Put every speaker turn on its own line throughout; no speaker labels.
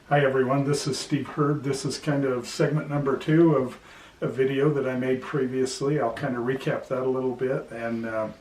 Hi everyone, this is Steve Hurd. This is kind of segment number 2 of a video that I made previously. I'll kind of recap that a little bit and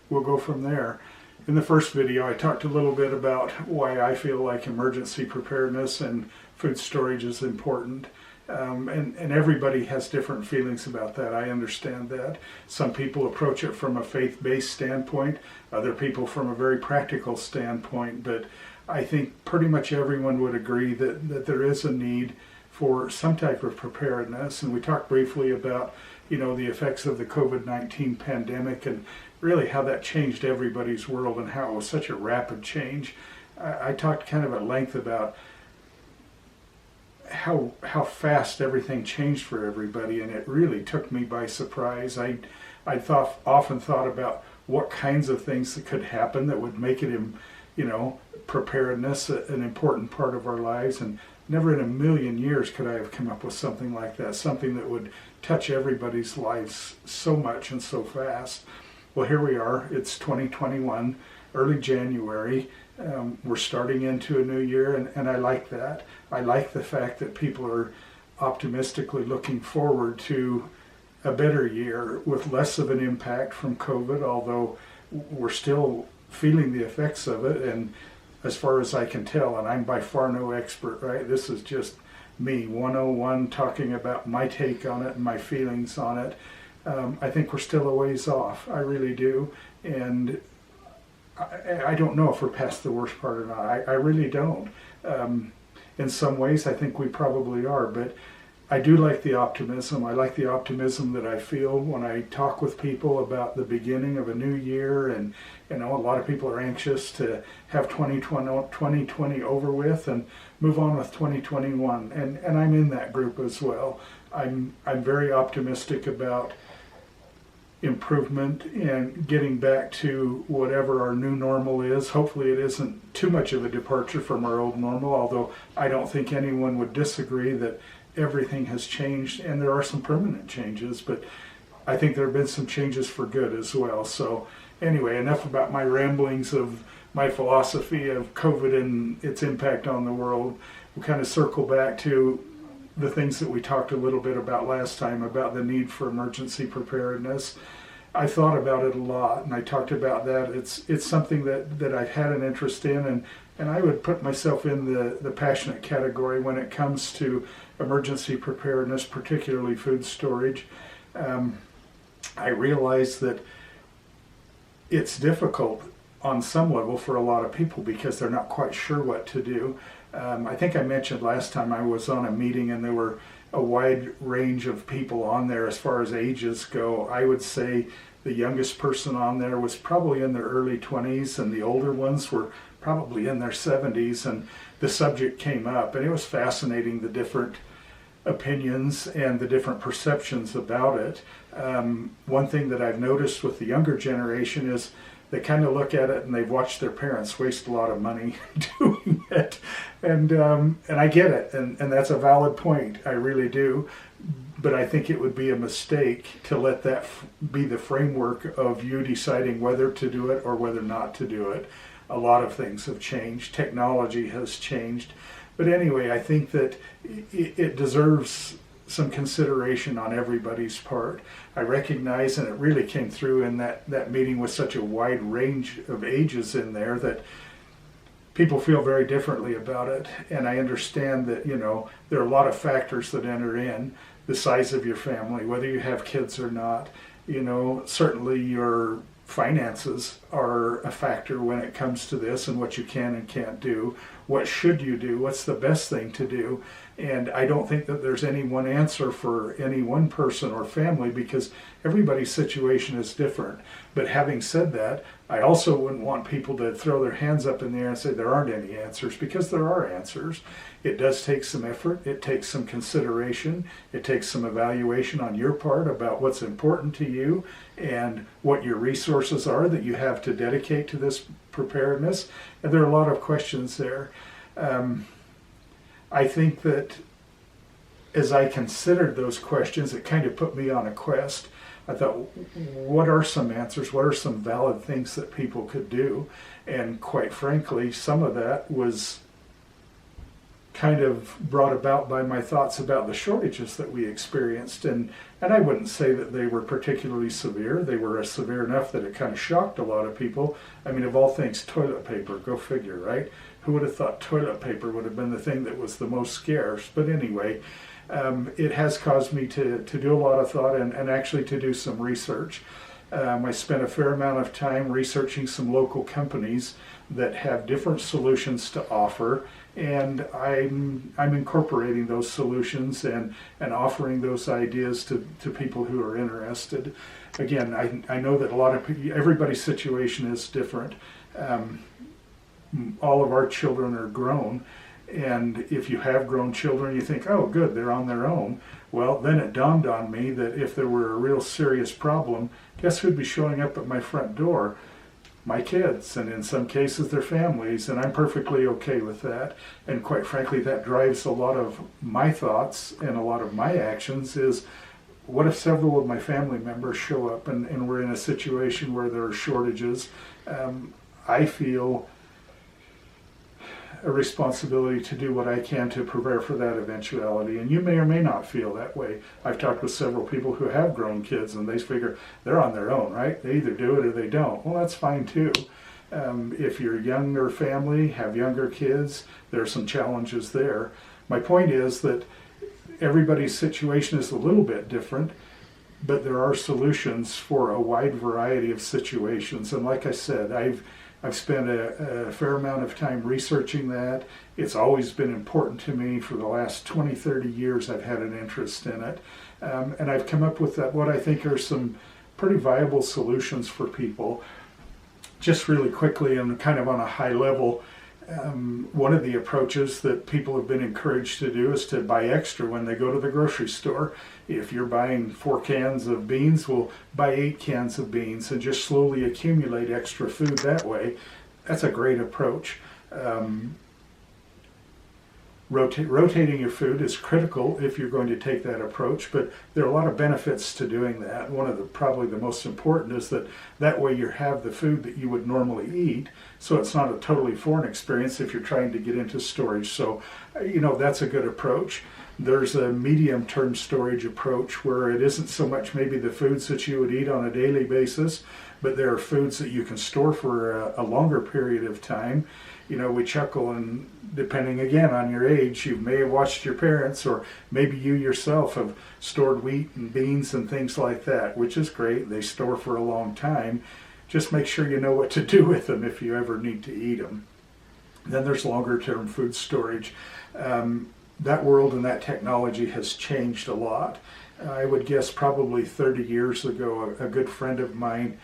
we'll go from there. In the first video I talked a little bit about why I feel like emergency preparedness and food storage is important. And everybody has different feelings about that. I understand that. Some people approach it from a faith-based standpoint, other people from a very practical standpoint, but I think pretty much everyone would agree that there is a need for some type of preparedness. And we talked briefly about, the effects of the COVID-19 pandemic and really how that changed everybody's world and how it was such a rapid change. I talked kind of at length about how fast everything changed for everybody, and it really took me by surprise. I often thought about what kinds of things that could happen that would make it, preparedness an important part of our lives, and never in a million years could I have come up with something like that, something that would touch everybody's lives so much and so fast. Well, here we are. It's 2021, early January. We're starting into a new year, and I like that. I like the fact that people are optimistically looking forward to a better year with less of an impact from COVID, although we're still feeling the effects of it. And as far as I can tell, and I'm by far no expert, right? This is just me, 101, talking about my take on it and my feelings on it. I think we're still a ways off. I really do. And I don't know if we're past the worst part or not. I really don't. In some ways, I think we probably are, but I do like the optimism. I like the optimism that I feel when I talk with people about the beginning of a new year, and a lot of people are anxious to have 2020 over with and move on with 2021, and I'm in that group as well. I'm very optimistic about improvement and getting back to whatever our new normal is. Hopefully it isn't too much of a departure from our old normal, although I don't think anyone would disagree that everything has changed, and there are some permanent changes, but I think there have been some changes for good as well. So anyway, enough about my ramblings of my philosophy of COVID and its impact on the world. We'll kind of circle back to the things that we talked a little bit about last time, about the need for emergency preparedness. I thought about it a lot, and I talked about that. It's something that I've had an interest in, and I would put myself in the passionate category when it comes to emergency preparedness, particularly food storage. I realize that it's difficult on some level for a lot of people because they're not quite sure what to do. I think I mentioned last time I was on a meeting and there were a wide range of people on there as far as ages go. I would say the youngest person on there was probably in their early 20s, and the older ones were probably in their 70s, and the subject came up, and it was fascinating, the different opinions and the different perceptions about it. One thing that I've noticed with the younger generation is they kind of look at it and they've watched their parents waste a lot of money doing it. And I get it, and that's a valid point, I really do. But I think it would be a mistake to let that be the framework of you deciding whether to do it or whether not to do it. A lot of things have changed. Technology has changed. But anyway, I think that it deserves some consideration on everybody's part. I recognize, and it really came through in that meeting with such a wide range of ages in there, that people feel very differently about it. And I understand that, there are a lot of factors that enter in. The size of your family, whether you have kids or not, certainly your finances are a factor when it comes to this, and what you can and can't do. What should you do? What's the best thing to do? And I don't think that there's any one answer for any one person or family, because everybody's situation is different. But having said that, I also wouldn't want people to throw their hands up in the air and say there aren't any answers, because there are answers. It does take some effort. It takes some consideration. It takes some evaluation on your part about what's important to you and what your resources are that you have to dedicate to this preparedness. And there are a lot of questions there. I think that as I considered those questions, it kind of put me on a quest. I thought, what are some answers? What are some valid things that people could do? And quite frankly, some of that was kind of brought about by my thoughts about the shortages that we experienced. And I wouldn't say that they were particularly severe. They were severe enough that it kind of shocked a lot of people. I mean, of all things, toilet paper, go figure, right? Who would have thought toilet paper would have been the thing that was the most scarce? But anyway, it has caused me to do a lot of thought and actually to do some research. I spent a fair amount of time researching some local companies that have different solutions to offer, and I'm incorporating those solutions and offering those ideas to people who are interested. Again, I know that everybody's situation is different. All of our children are grown, and if you have grown children, you think, oh good, they're on their own. Well, then it dawned on me that if there were a real serious problem, guess who'd be showing up at my front door? My kids, and in some cases their families, and I'm perfectly okay with that. And quite frankly, that drives a lot of my thoughts and a lot of my actions is, what if several of my family members show up and we're in a situation where there are shortages? I feel a responsibility to do what I can to prepare for that eventuality. And you may or may not feel that way. I've talked with several people who have grown kids and they figure they're on their own, right? They either do it or they don't. Well, that's fine too. If you're a younger family, have younger kids, there are some challenges there. My point is that everybody's situation is a little bit different, but there are solutions for a wide variety of situations. And like I said, I've spent a fair amount of time researching that. It's always been important to me. For the last 20, 30 years, I've had an interest in it. And I've come up with what I think are some pretty viable solutions for people. Just really quickly and kind of on a high level, one of the approaches that people have been encouraged to do is to buy extra when they go to the grocery store. If you're buying 4 cans of beans, well, buy 8 cans of beans and just slowly accumulate extra food that way. That's a great approach. Rotating your food is critical if you're going to take that approach, but there are a lot of benefits to doing that. One of probably the most important is that way you have the food that you would normally eat, so it's not a totally foreign experience if you're trying to get into storage. So, that's a good approach. There's a medium-term storage approach where it isn't so much maybe the foods that you would eat on a daily basis, but there are foods that you can store for a longer period of time. We chuckle, and depending again on your age, you may have watched your parents, or maybe you yourself have stored wheat and beans and things like that, which is great. They store for a long time. Just make sure you know what to do with them if you ever need to eat them. Then there's longer term food storage. That world and that technology has changed a lot. I would guess probably 30 years ago, a good friend of mine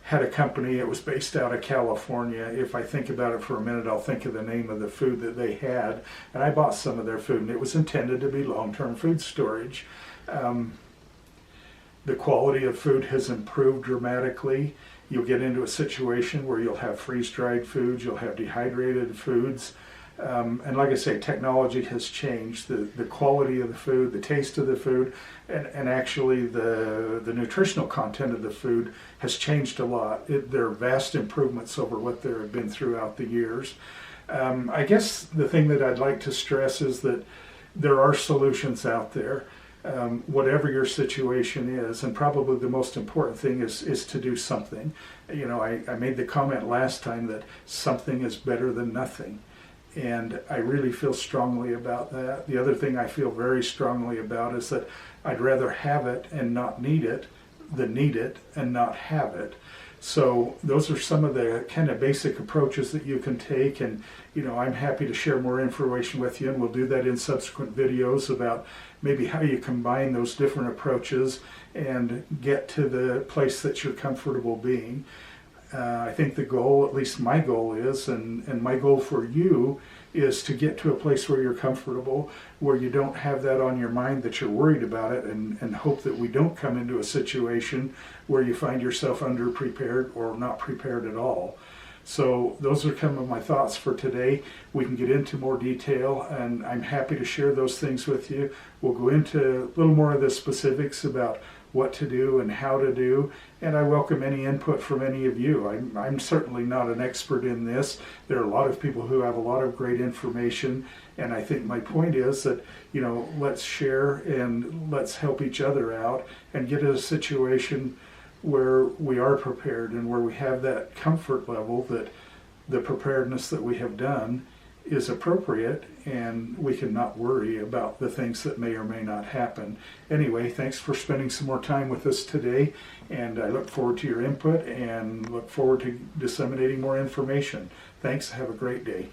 had a company. It was based out of California. If I think about it for a minute, I'll think of the name of the food that they had. And I bought some of their food, and it was intended to be long-term food storage. The quality of food has improved dramatically. You'll get into a situation where you'll have freeze-dried foods, you'll have dehydrated foods. And like I say, technology has changed. The quality of the food, the taste of the food, and actually the nutritional content of the food has changed a lot. There are vast improvements over what there have been throughout the years. I guess the thing that I'd like to stress is that there are solutions out there, whatever your situation is, and probably the most important thing is to do something. I made the comment last time that something is better than nothing. And I really feel strongly about that. The other thing I feel very strongly about is that I'd rather have it and not need it than need it and not have it. So those are some of the kind of basic approaches that you can take. And, I'm happy to share more information with you, and we'll do that in subsequent videos about maybe how you combine those different approaches and get to the place that you're comfortable being. I think the goal, at least my goal is, and my goal for you, is to get to a place where you're comfortable, where you don't have that on your mind, that you're worried about it, and hope that we don't come into a situation where you find yourself underprepared or not prepared at all. So those are some of my thoughts for today. We can get into more detail, and I'm happy to share those things with you. We'll go into a little more of the specifics about what to do and how to do, and I welcome any input from any of you. I'm certainly not an expert in this. There are a lot of people who have a lot of great information, and I think my point is that, let's share and let's help each other out and get in a situation where we are prepared and where we have that comfort level that the preparedness that we have done is appropriate, and we can not worry about the things that may or may not happen. Anyway, thanks for spending some more time with us today, and I look forward to your input and look forward to disseminating more information. Thanks. Have a great day.